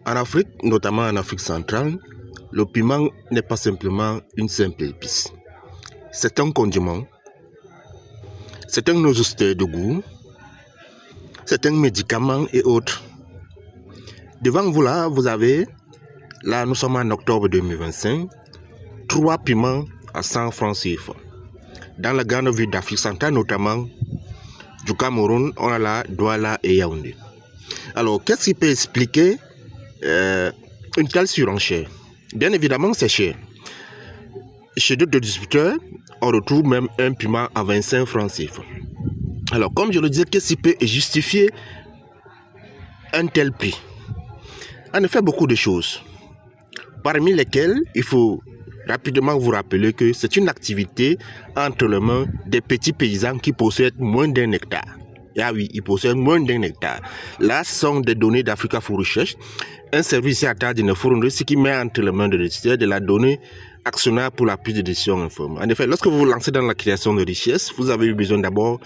En Afrique, notamment en Afrique centrale, le piment n'est pas simplement une simple épice. C'est un condiment, c'est un ajusteur de goût, c'est un médicament et autres. Devant vous là, vous avez, là nous sommes en octobre 2025, 3 piments à 100 francs CFA. Dans la grande ville d'Afrique centrale, notamment du Cameroun, on a là Douala et Yaoundé. Alors, qu'est-ce qui peut expliquer une telle surenchère? Bien évidemment, c'est cher. Chez d'autres distributeurs, on retrouve même un piment à 25 francs CFA. Alors, comme je le disais, qu'est-ce qui peut justifier un tel prix? En effet, beaucoup de choses. Parmi lesquelles, il faut rapidement vous rappeler que c'est une activité entre les mains des petits paysans qui possèdent moins d'un hectare. Ah oui, ils possèdent moins d'un hectare. Là, ce sont des données d'Africa for Research, un service à taille de fournir ce qui met entre les mains de l'éditeur de la donnée actionnaire pour la prise de décision informée. En effet, lorsque vous vous lancez dans la création de richesse, vous avez eu besoin d'abord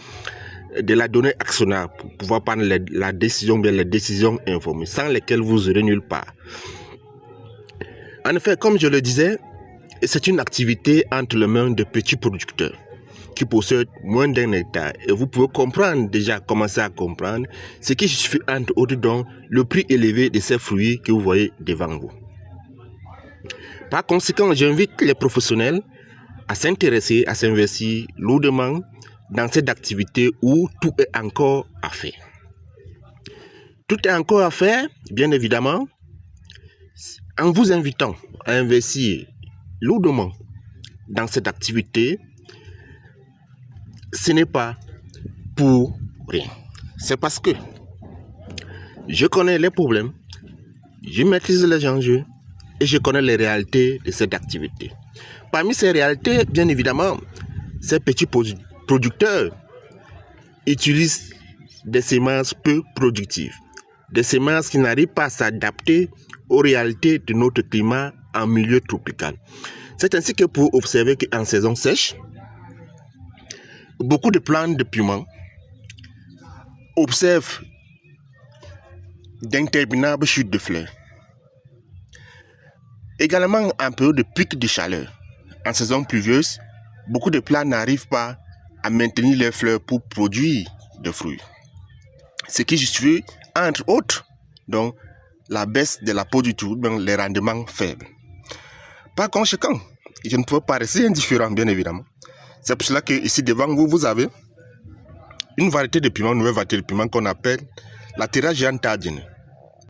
de la donnée actionnaire pour pouvoir prendre la décision, bien les décisions informées, sans lesquelles vous n'aurez nulle part. En effet, comme je le disais, c'est une activité entre les mains de petits producteurs qui possèdent moins d'un hectare. Et vous pouvez comprendre, déjà commencer à comprendre, ce qui justifie entre autres donc le prix élevé de ces fruits que vous voyez devant vous. Par conséquent, j'invite les professionnels à s'intéresser, à s'investir lourdement dans cette activité où tout est encore à faire. Tout est encore à faire, bien évidemment, en vous invitant à investir lourdement dans cette activité. Ce n'est pas pour rien. C'est parce que je connais les problèmes, je maîtrise les enjeux et je connais les réalités de cette activité. Parmi ces réalités, bien évidemment, ces petits producteurs utilisent des semences peu productives, des semences qui n'arrivent pas à s'adapter aux réalités de notre climat en milieu tropical. C'est ainsi que pour observer qu'en saison sèche, beaucoup de plantes de piment observent d'interminables chutes de fleurs. Également, en période de pic de chaleur, en saison pluvieuse, beaucoup de plantes n'arrivent pas à maintenir leurs fleurs pour produire des fruits. Ce qui justifie, entre autres, donc, la baisse de la peau du tout, donc les rendements faibles. Par conséquent, je ne peux pas rester indifférent, bien évidemment. C'est pour cela que ici devant vous, vous avez une variété de piment, une nouvelle variété de piment qu'on appelle la Terra Giantadine.